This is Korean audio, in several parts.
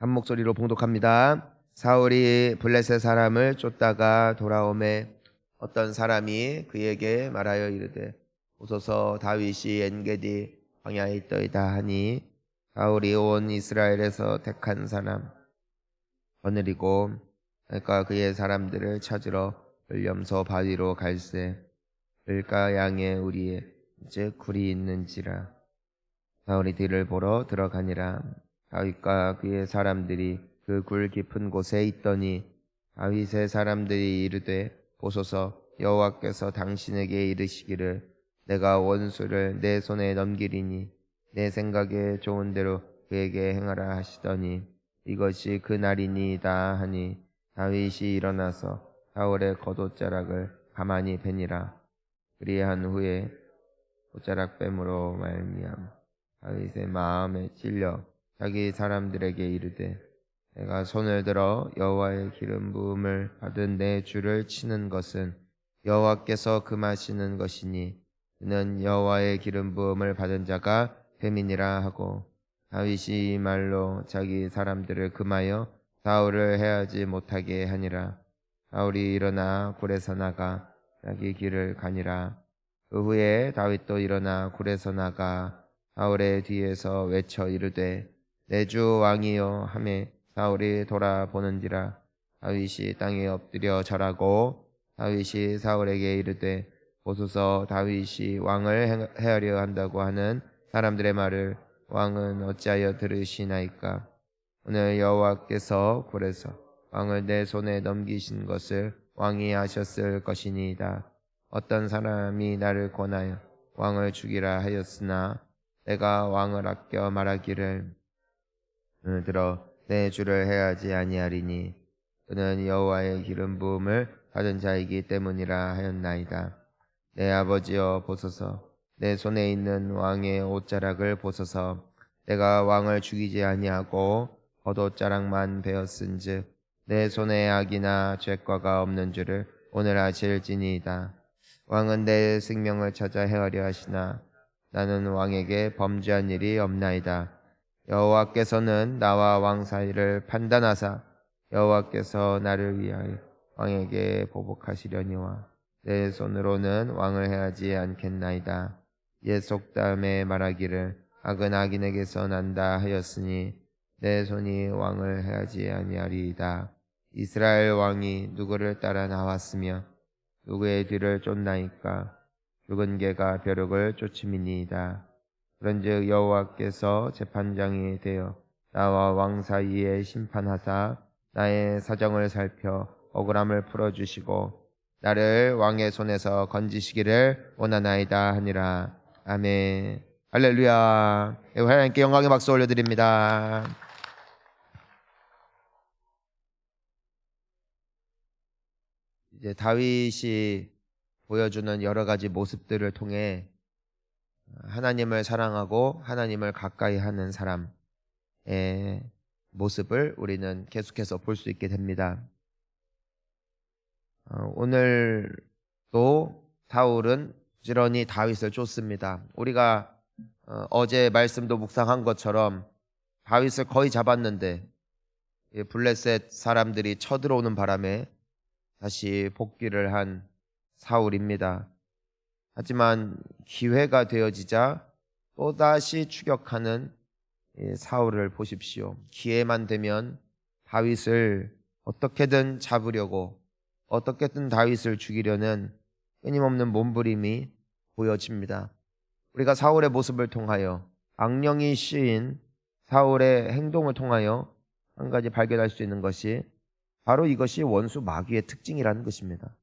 한 목소리로 봉독합니다. 사울이 블레셋 사람을 쫓다가 돌아오매 어떤 사람이 그에게 말하여 이르되 보소서 다윗이 엔게디 광야에 있더이다 하니 사울이 온 이스라엘에서 택한 사람 거느리고 그러니까 그의 사람들을 찾으러 을염소 바위로 갈새 을가 양의 우리에 즉 굴이 있는지라. 사울이 뒤를 보러 들어가니라. 다윗과 그의 사람들이 그 굴 깊은 곳에 있더니 다윗의 사람들이 이르되 보소서 여호와께서 당신에게 이르시기를 내가 원수를 내 손에 넘기리니 내 생각에 좋은 대로 그에게 행하라 하시더니 이것이 그 날이니이다 하니 다윗이 일어나서 사울의 겉옷자락을 가만히 베니라. 그리한 후에 옷자락 뱀으로 말미암아 다윗의 마음에 찔려 자기 사람들에게 이르되 내가 손을 들어 여호와의 기름 부음을 받은 내 주를 치는 것은 여호와께서 금하시는 것이니 그는 여호와의 기름 부음을 받은 자가 뱀이니라 하고 다윗이 이 말로 자기 사람들을 금하여 사울을 해하지 못하게 하니라. 사울이 일어나 굴에서 나가 자기 길을 가니라. 그 후에 다윗도 일어나 굴에서 나가 사울의 뒤에서 외쳐 이르되 내 주 왕이여 하매 사울이 돌아보는지라. 다윗이 땅에 엎드려 절하고 다윗이 사울에게 이르되 보소서 다윗이 왕을 해하려 한다고 하는 사람들의 말을 왕은 어찌하여 들으시나이까. 오늘 여호와께서 굴에서 왕을 내 손에 넘기신 것을 왕이 아셨을 것이니이다. 어떤 사람이 나를 권하여 왕을 죽이라 하였으나 내가 왕을 아껴 말하기를 들어 내 주를 해하지 아니하리니 그는 여호와의 기름 부음을 받은 자이기 때문이라 하였나이다. 내 아버지여 보소서 내 손에 있는 왕의 옷자락을 보소서. 내가 왕을 죽이지 아니하고 겉옷자락만 베었은즉 내 손에 악이나 죄과가 없는 줄을 오늘 아실지니이다. 왕은 내 생명을 찾아 헤아려 하시나 나는 왕에게 범죄한 일이 없나이다. 여호와께서는 나와 왕 사이를 판단하사 여호와께서 나를 위하여 왕에게 보복하시려니와 내 손으로는 왕을 해하지 않겠나이다. 옛 속담에 말하기를 악은 악인에게서 난다 하였으니 내 손이 왕을 해하지 아니하리이다. 이스라엘 왕이 누구를 따라 나왔으며 누구의 뒤를 쫓나이까. 죽은 개가 벼룩을 쫓음이니이다. 그런즉 여호와께서 재판장이 되어 나와 왕 사이에 심판하사 나의 사정을 살펴 억울함을 풀어주시고 나를 왕의 손에서 건지시기를 원하나이다 하니라. 아멘. 할렐루야. 하나님께 영광의 박수 올려드립니다. 이제 다윗이 보여주는 여러 가지 모습들을 통해 하나님을 사랑하고 하나님을 가까이 하는 사람의 모습을 우리는 계속해서 볼 수 있게 됩니다. 오늘도 사울은 부지런히 다윗을 쫓습니다. 우리가 어제 말씀도 묵상한 것처럼 다윗을 거의 잡았는데 블레셋 사람들이 쳐들어오는 바람에 다시 복귀를 한 사울입니다. 하지만 기회가 되어지자 또다시 추격하는 사울을 보십시오. 기회만 되면 다윗을 어떻게든 잡으려고 어떻게든 다윗을 죽이려는 끊임없는 몸부림이 보여집니다. 우리가 사울의 모습을 통하여 악령이 씌인 사울의 행동을 통하여 한 가지 발견할 수 있는 것이 바로 이것이 원수 마귀의 특징이라는 것입니다.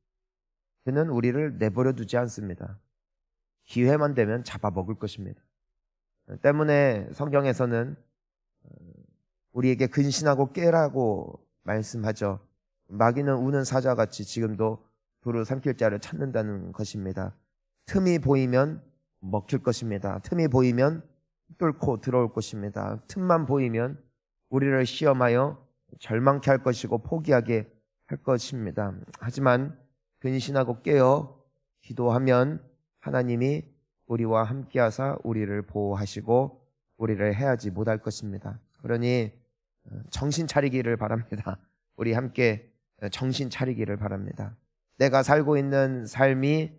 그는 우리를 내버려 두지 않습니다. 기회만 되면 잡아먹을 것입니다. 때문에 성경에서는 우리에게 근신하고 깨라고 말씀하죠. 마귀는 우는 사자같이 지금도 두루 삼킬 자를 찾는다는 것입니다. 틈이 보이면 먹힐 것입니다. 틈이 보이면 뚫고 들어올 것입니다. 틈만 보이면 우리를 시험하여 절망케 할 것이고 포기하게 할 것입니다. 하지만 근신하고 깨어 기도하면 하나님이 우리와 함께하사 우리를 보호하시고 우리를 해하지 못할 것입니다. 그러니 정신 차리기를 바랍니다. 우리 함께 정신 차리기를 바랍니다. 내가 살고 있는 삶이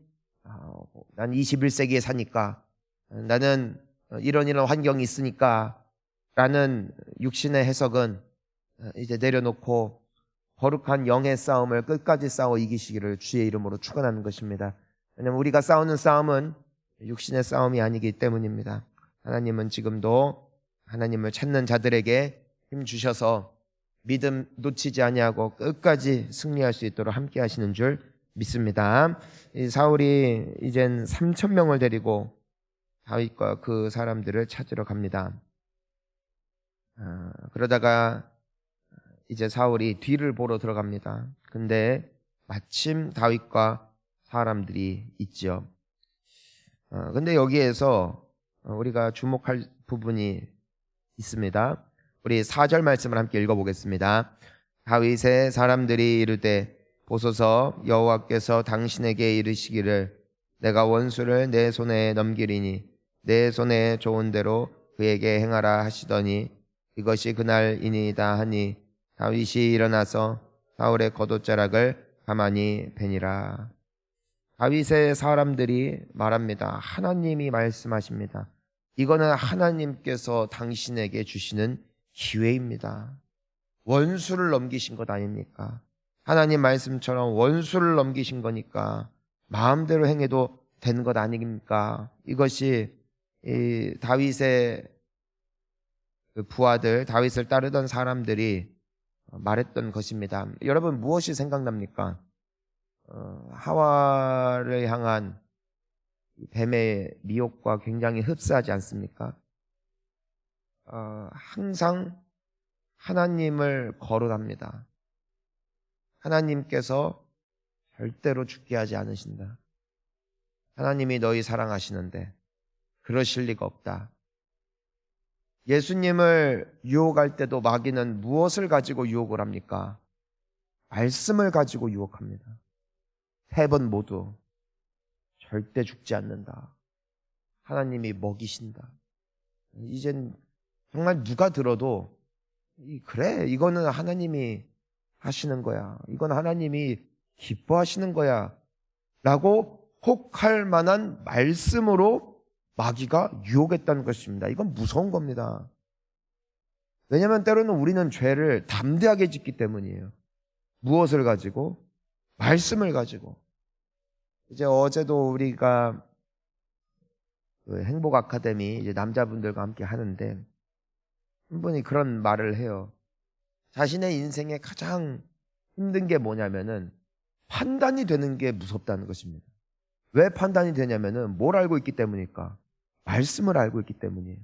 난 21세기에 사니까, 나는 이런 환경이 있으니까 라는 육신의 해석은 이제 내려놓고 거룩한 영의 싸움을 끝까지 싸워 이기시기를 주의 이름으로 축원하는 것입니다. 왜냐하면 우리가 싸우는 싸움은 육신의 싸움이 아니기 때문입니다. 하나님은 지금도 하나님을 찾는 자들에게 힘 주셔서 믿음 놓치지 아니하고 끝까지 승리할 수 있도록 함께 하시는 줄 믿습니다. 이 사울이 이젠 3,000명을 데리고 다윗과 그 사람들을 찾으러 갑니다. 그러다가 이제 사울이 뒤를 보러 들어갑니다. 근데 마침 다윗과 사람들이 있죠. 근데 여기에서 우리가 주목할 부분이 있습니다. 우리 4절 말씀을 함께 읽어보겠습니다. 다윗의 사람들이 이르되 보소서 여호와께서 당신에게 이르시기를 내가 원수를 내 손에 넘기리니 내 손에 좋은 대로 그에게 행하라 하시더니 이것이 그날이니이다 하니 다윗이 일어나서 사울의 겉옷자락을 가만히 베니라. 다윗의 사람들이 말합니다. 하나님이 말씀하십니다. 이거는 하나님께서 당신에게 주시는 기회입니다. 원수를 넘기신 것 아닙니까? 하나님 말씀처럼 원수를 넘기신 거니까 마음대로 행해도 되는 것 아닙니까? 이것이 이 다윗의 그 부하들, 다윗을 따르던 사람들이 말했던 것입니다. 여러분 무엇이 생각납니까? 하와를 향한 뱀의 미혹과 굉장히 흡사하지 않습니까? 항상 하나님을 거론합니다. 하나님께서 절대로 죽게 하지 않으신다. 하나님이 너희 사랑하시는데 그러실 리가 없다. 예수님을 유혹할 때도 마귀는 무엇을 가지고 유혹을 합니까? 말씀을 가지고 유혹합니다. 3번 모두 절대 죽지 않는다. 하나님이 먹이신다. 이젠 정말 누가 들어도 그래, 이거는 하나님이 하시는 거야. 이건 하나님이 기뻐하시는 거야. 라고 혹할 만한 말씀으로 마귀가 유혹했다는 것입니다. 이건 무서운 겁니다. 왜냐하면 때로는 우리는 죄를 담대하게 짓기 때문이에요. 무엇을 가지고? 말씀을 가지고. 이제 어제도 우리가 그 행복 아카데미 이제 남자분들과 함께 하는데 한 분이 그런 말을 해요. 자신의 인생에 가장 힘든 게 뭐냐면은 판단이 되는 게 무섭다는 것입니다. 왜 판단이 되냐면은 뭘 알고 있기 때문일까? 말씀을 알고 있기 때문이에요.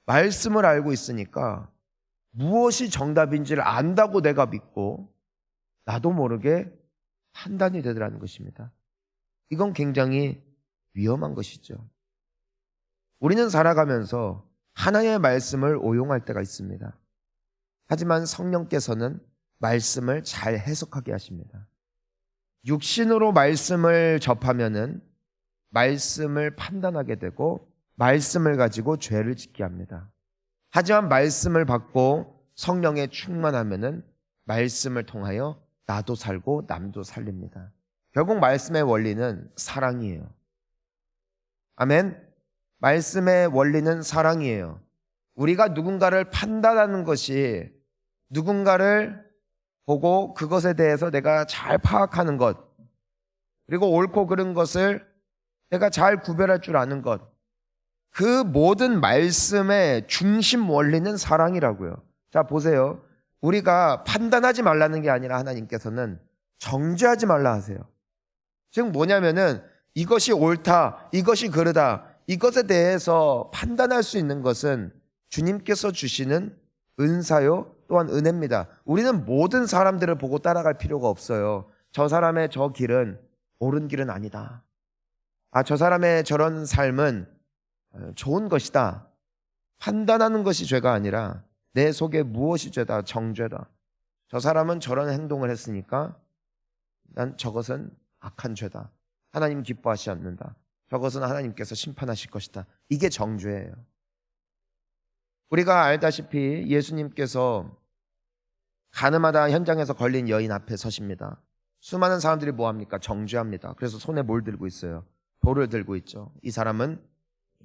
말씀을 알고 있으니까 무엇이 정답인지를 안다고 내가 믿고 나도 모르게 판단이 되더라는 것입니다. 이건 굉장히 위험한 것이죠. 우리는 살아가면서 하나님의 말씀을 오용할 때가 있습니다. 하지만 성령께서는 말씀을 잘 해석하게 하십니다. 육신으로 말씀을 접하면은 말씀을 판단하게 되고 말씀을 가지고 죄를 짓게 합니다. 하지만 말씀을 받고 성령에 충만하면은 말씀을 통하여 나도 살고 남도 살립니다. 결국 말씀의 원리는 사랑이에요. 아멘. 말씀의 원리는 사랑이에요. 우리가 누군가를 판단하는 것이 누군가를 보고 그것에 대해서 내가 잘 파악하는 것, 그리고 옳고 그른 것을 내가 잘 구별할 줄 아는 것, 그 모든 말씀의 중심 원리는 사랑이라고요. 자, 보세요. 우리가 판단하지 말라는 게 아니라 하나님께서는 정죄하지 말라 하세요. 즉 뭐냐면은 이것이 옳다, 이것이 그르다, 이것에 대해서 판단할 수 있는 것은 주님께서 주시는 은사요, 또한 은혜입니다. 우리는 모든 사람들을 보고 따라갈 필요가 없어요. 저 사람의 저 길은 옳은 길은 아니다. 저 사람의 저런 삶은 좋은 것이다. 판단하는 것이 죄가 아니라 내 속에 무엇이 죄다, 정죄다. 저 사람은 저런 행동을 했으니까 난 저것은 악한 죄다. 하나님 기뻐하시지 않는다. 저것은 하나님께서 심판하실 것이다. 이게 정죄예요. 우리가 알다시피 예수님께서 가늠하다 현장에서 걸린 여인 앞에 서십니다. 수많은 사람들이 뭐합니까? 정죄합니다. 그래서 손에 뭘 들고 있어요? 돌을 들고 있죠. 이 사람은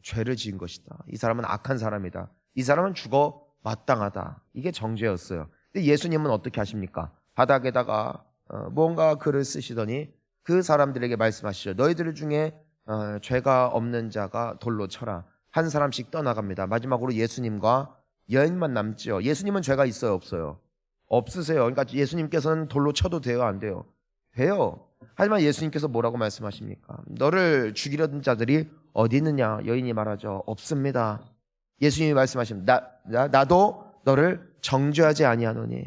죄를 지은 것이다. 이 사람은 악한 사람이다. 이 사람은 죽어 마땅하다. 이게 정죄였어요. 근데 예수님은 어떻게 하십니까? 바닥에다가 뭔가 글을 쓰시더니 그 사람들에게 말씀하시죠. 너희들 중에 죄가 없는 자가 돌로 쳐라. 한 사람씩 떠나갑니다. 마지막으로 예수님과 여인만 남지요. 예수님은 죄가 있어요, 없어요? 없으세요. 그러니까 예수님께서는 돌로 쳐도 돼요, 안 돼요? 돼요. 하지만 예수님께서 뭐라고 말씀하십니까? 너를 죽이려던 자들이 어디 있느냐? 여인이 말하죠. 없습니다. 예수님이 말씀하십니다. 나도 너를 정죄하지 아니하노니.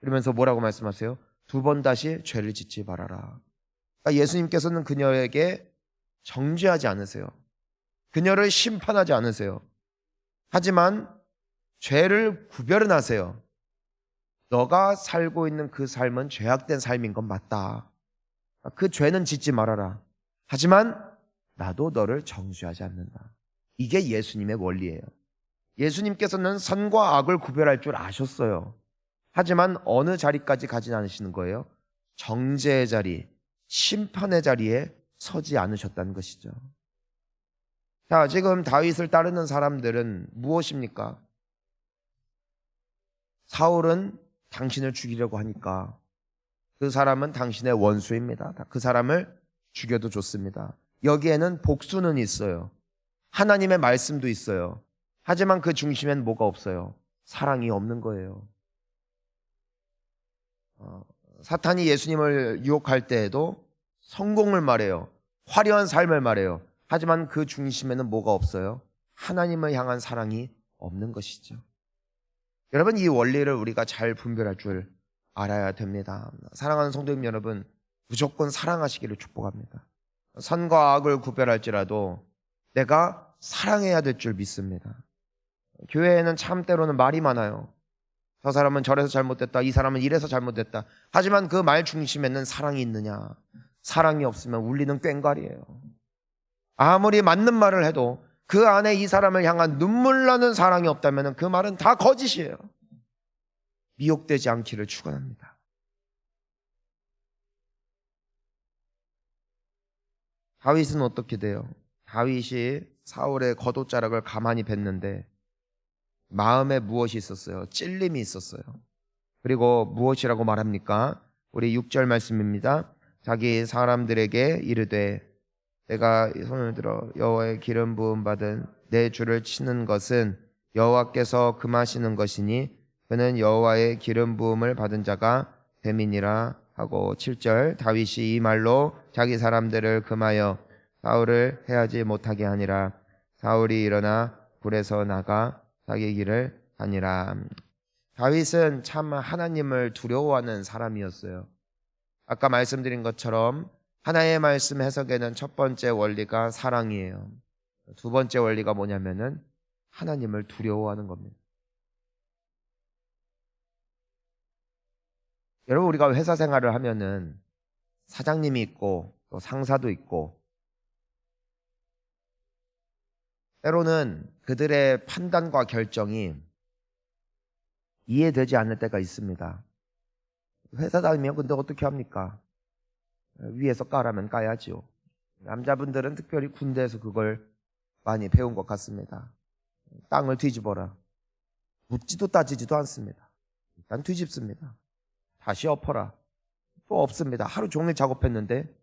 그러면서 뭐라고 말씀하세요? 2번 다시 죄를 짓지 말아라. 그러니까 예수님께서는 그녀에게 정죄하지 않으세요. 그녀를 심판하지 않으세요. 하지만 죄를 구별은 하세요. 너가 살고 있는 그 삶은 죄악된 삶인 건 맞다. 그 죄는 짓지 말아라. 하지만 나도 너를 정죄하지 않는다. 이게 예수님의 원리예요. 예수님께서는 선과 악을 구별할 줄 아셨어요. 하지만 어느 자리까지 가진 않으시는 거예요? 정죄의 자리, 심판의 자리에 서지 않으셨다는 것이죠. 자, 지금 다윗을 따르는 사람들은 무엇입니까? 사울은 당신을 죽이려고 하니까 그 사람은 당신의 원수입니다. 그 사람을 죽여도 좋습니다. 여기에는 복수는 있어요. 하나님의 말씀도 있어요. 하지만 그 중심엔 뭐가 없어요? 사랑이 없는 거예요. 사탄이 예수님을 유혹할 때에도 성공을 말해요. 화려한 삶을 말해요. 하지만 그 중심에는 뭐가 없어요? 하나님을 향한 사랑이 없는 것이죠. 여러분, 이 원리를 우리가 잘 분별할 줄 알아야 됩니다. 사랑하는 성도님 여러분, 무조건 사랑하시기를 축복합니다. 선과 악을 구별할지라도 내가 사랑해야 될 줄 믿습니다. 교회에는 참 때로는 말이 많아요. 저 사람은 저래서 잘못됐다, 이 사람은 이래서 잘못됐다. 하지만 그 말 중심에는 사랑이 있느냐? 사랑이 없으면 울리는 꽹과리예요. 아무리 맞는 말을 해도 그 안에 이 사람을 향한 눈물 나는 사랑이 없다면 그 말은 다 거짓이에요. 미혹되지 않기를 축원합니다. 다윗은 어떻게 돼요? 다윗이 사울의 겉옷자락을 가만히 뵀는데 마음에 무엇이 있었어요? 찔림이 있었어요. 그리고 무엇이라고 말합니까? 우리 6절 말씀입니다. 자기 사람들에게 이르되 내가 손을 들어 여호와의 기름 부음 받은 내 주를 치는 것은 여호와께서 금하시는 것이니 그는 여호와의 기름 부음을 받은 자가 됨이니라 하고 7절 다윗이 이 말로 자기 사람들을 금하여 사울을 해하지 못하게 하니라. 사울이 일어나 굴에서 나가 자기 길을 가니라. 다윗은 참 하나님을 두려워하는 사람이었어요. 아까 말씀드린 것처럼 하나의 말씀 해석에는 첫 번째 원리가 사랑이에요. 두 번째 원리가 뭐냐면은 하나님을 두려워하는 겁니다. 여러분, 우리가 회사 생활을 하면은 사장님이 있고 또 상사도 있고 때로는 그들의 판단과 결정이 이해되지 않을 때가 있습니다. 회사 다니면 근데 어떻게 합니까? 위에서 까라면 까야지요. 남자분들은 특별히 군대에서 그걸 많이 배운 것 같습니다. 땅을 뒤집어라. 묻지도 따지지도 않습니다. 일단 뒤집습니다. 다시 엎어라. 또 엎습니다. 하루 종일 작업했는데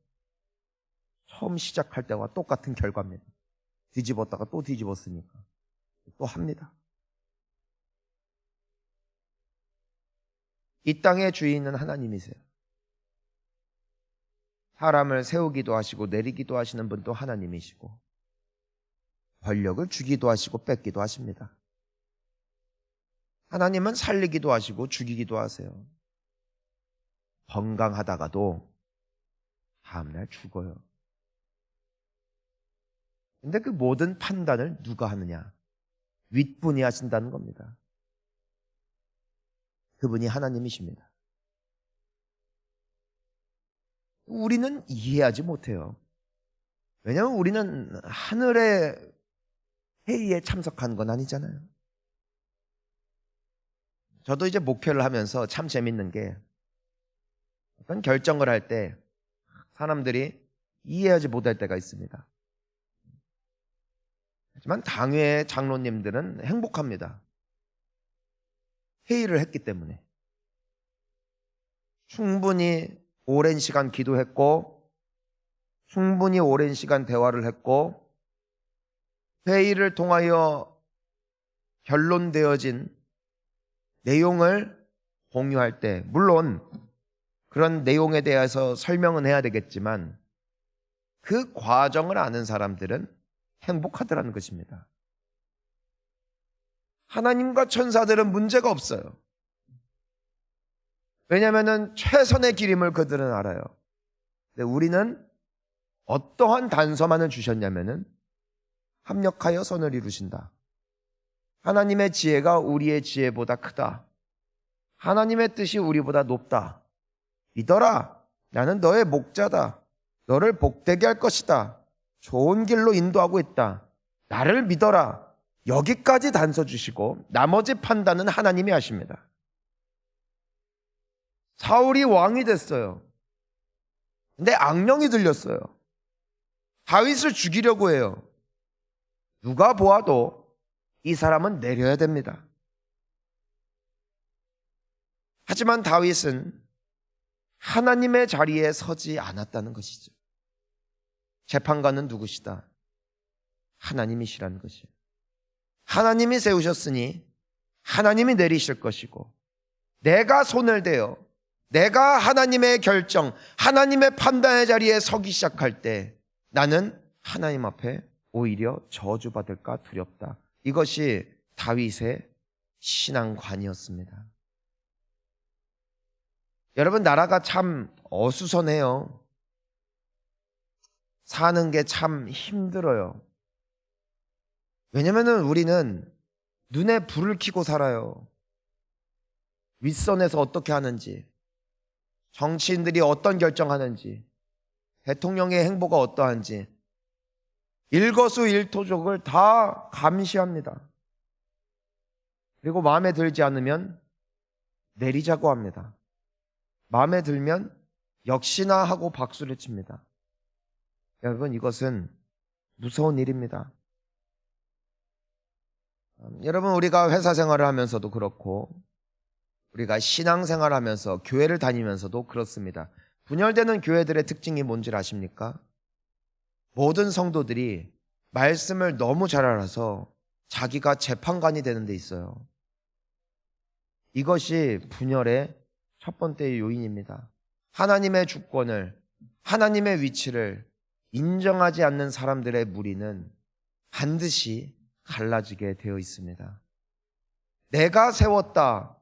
처음 시작할 때와 똑같은 결과입니다. 뒤집었다가 또 뒤집었으니까 또 합니다. 이 땅의 주인은 하나님이세요. 사람을 세우기도 하시고 내리기도 하시는 분도 하나님이시고 권력을 주기도 하시고 뺏기도 하십니다. 하나님은 살리기도 하시고 죽이기도 하세요. 건강하다가도 다음날 죽어요. 근데 그 모든 판단을 누가 하느냐? 윗분이 하신다는 겁니다. 그분이 하나님이십니다. 우리는 이해하지 못해요. 왜냐하면 우리는 하늘의 회의에 참석한 건 아니잖아요. 저도 이제 목회를 하면서 참 재밌는 게 어떤 결정을 할 때 사람들이 이해하지 못할 때가 있습니다. 하지만 당회 장로님들은 행복합니다. 회의를 했기 때문에. 충분히 오랜 시간 기도했고 충분히 오랜 시간 대화를 했고 회의를 통하여 결론되어진 내용을 공유할 때 물론 그런 내용에 대해서 설명은 해야 되겠지만 그 과정을 아는 사람들은 행복하더라는 것입니다. 하나님과 천사들은 문제가 없어요. 왜냐하면 최선의 길임을 그들은 알아요. 근데 우리는 어떠한 단서만을 주셨냐면은 합력하여 선을 이루신다. 하나님의 지혜가 우리의 지혜보다 크다. 하나님의 뜻이 우리보다 높다. 믿어라. 나는 너의 목자다. 너를 복되게 할 것이다. 좋은 길로 인도하고 있다. 나를 믿어라. 여기까지 단서 주시고 나머지 판단은 하나님이 하십니다. 사울이 왕이 됐어요. 근데 악령이 들렸어요. 다윗을 죽이려고 해요. 누가 보아도 이 사람은 내려야 됩니다. 하지만 다윗은 하나님의 자리에 서지 않았다는 것이죠. 재판관은 누구시다? 하나님이시라는 것이에요. 하나님이 세우셨으니 하나님이 내리실 것이고 내가 손을 대어 내가 하나님의 결정, 하나님의 판단의 자리에 서기 시작할 때 나는 하나님 앞에 오히려 저주받을까 두렵다. 이것이 다윗의 신앙관이었습니다. 여러분, 나라가 참 어수선해요. 사는 게 참 힘들어요. 왜냐면은 우리는 눈에 불을 켜고 살아요. 윗선에서 어떻게 하는지, 정치인들이 어떤 결정하는지, 대통령의 행보가 어떠한지 일거수일투족을 다 감시합니다. 그리고 마음에 들지 않으면 내리자고 합니다. 마음에 들면 역시나 하고 박수를 칩니다. 여러분, 이것은 무서운 일입니다. 여러분, 우리가 회사 생활을 하면서도 그렇고 우리가 신앙생활을 하면서 교회를 다니면서도 그렇습니다. 분열되는 교회들의 특징이 뭔지 아십니까? 모든 성도들이 말씀을 너무 잘 알아서 자기가 재판관이 되는 데 있어요. 이것이 분열의 첫 번째 요인입니다. 하나님의 주권을, 하나님의 위치를 인정하지 않는 사람들의 무리는 반드시 갈라지게 되어 있습니다. 내가 세웠다,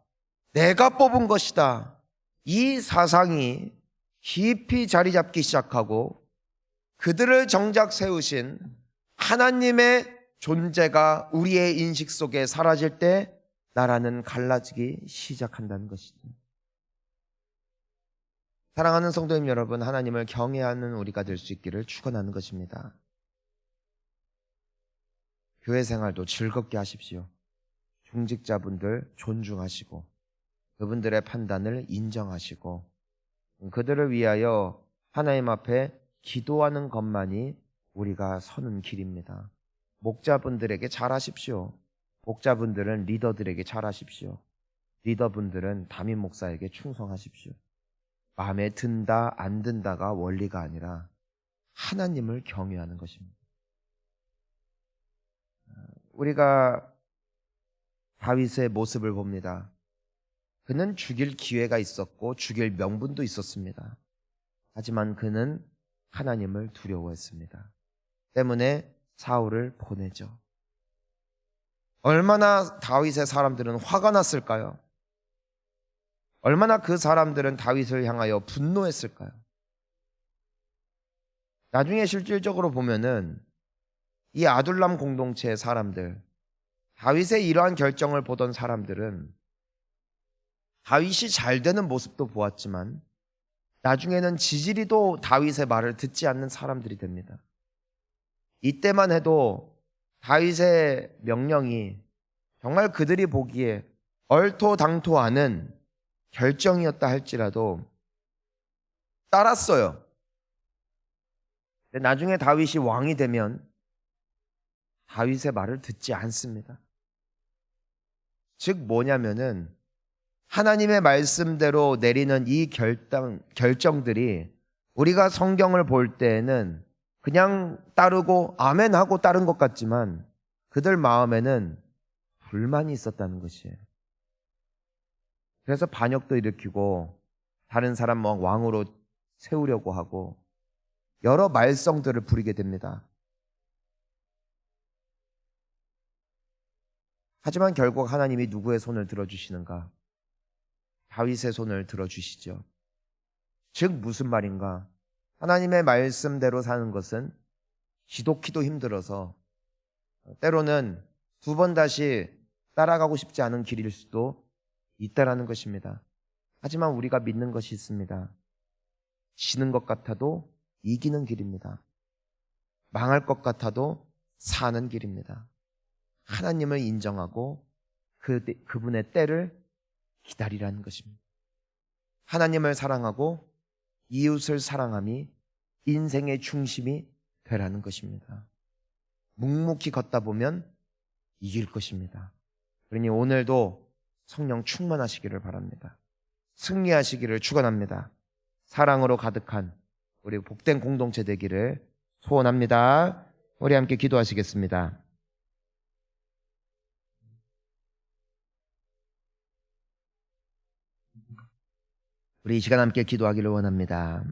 내가 뽑은 것이다, 이 사상이 깊이 자리 잡기 시작하고 그들을 정작 세우신 하나님의 존재가 우리의 인식 속에 사라질 때 나라는 갈라지기 시작한다는 것이죠. 사랑하는 성도님 여러분, 하나님을 경외하는 우리가 될 수 있기를 축원하는 것입니다. 교회 생활도 즐겁게 하십시오. 중직자분들 존중하시고 그분들의 판단을 인정하시고 그들을 위하여 하나님 앞에 기도하는 것만이 우리가 서는 길입니다. 목자분들에게 잘하십시오. 목자분들은 리더들에게 잘하십시오. 리더분들은 담임 목사에게 충성하십시오. 마음에 든다 안 든다가 원리가 아니라 하나님을 경외하는 것입니다. 우리가 다윗의 모습을 봅니다. 그는 죽일 기회가 있었고 죽일 명분도 있었습니다. 하지만 그는 하나님을 두려워했습니다. 때문에 사울을 보내죠. 얼마나 다윗의 사람들은 화가 났을까요? 얼마나 그 사람들은 다윗을 향하여 분노했을까요? 나중에 실질적으로 보면은 이 아둘람 공동체의 사람들, 다윗의 이러한 결정을 보던 사람들은 다윗이 잘 되는 모습도 보았지만 나중에는 지지리도 다윗의 말을 듣지 않는 사람들이 됩니다. 이때만 해도 다윗의 명령이 정말 그들이 보기에 얼토당토하는 결정이었다 할지라도 따랐어요. 근데 나중에 다윗이 왕이 되면 다윗의 말을 듣지 않습니다. 즉 뭐냐면은 하나님의 말씀대로 내리는 이 결정들이 우리가 성경을 볼 때에는 그냥 따르고 아멘하고 따른 것 같지만 그들 마음에는 불만이 있었다는 것이에요. 그래서 반역도 일으키고 다른 사람 왕으로 세우려고 하고 여러 말썽들을 부리게 됩니다. 하지만 결국 하나님이 누구의 손을 들어주시는가? 다윗의 손을 들어주시죠. 즉 무슨 말인가? 하나님의 말씀대로 사는 것은 지독히도 힘들어서 때로는 두 번 다시 따라가고 싶지 않은 길일 수도 있다라는 것입니다. 하지만 우리가 믿는 것이 있습니다. 지는 것 같아도 이기는 길입니다. 망할 것 같아도 사는 길입니다. 하나님을 인정하고 그분의 때를 기다리라는 것입니다. 하나님을 사랑하고 이웃을 사랑함이 인생의 중심이 되라는 것입니다. 묵묵히 걷다 보면 이길 것입니다. 그러니 오늘도 성령 충만하시기를 바랍니다. 승리하시기를 축원합니다. 사랑으로 가득한 우리 복된 공동체 되기를 소원합니다. 우리 함께 기도하시겠습니다. 우리 이 시간 함께 기도하기를 원합니다.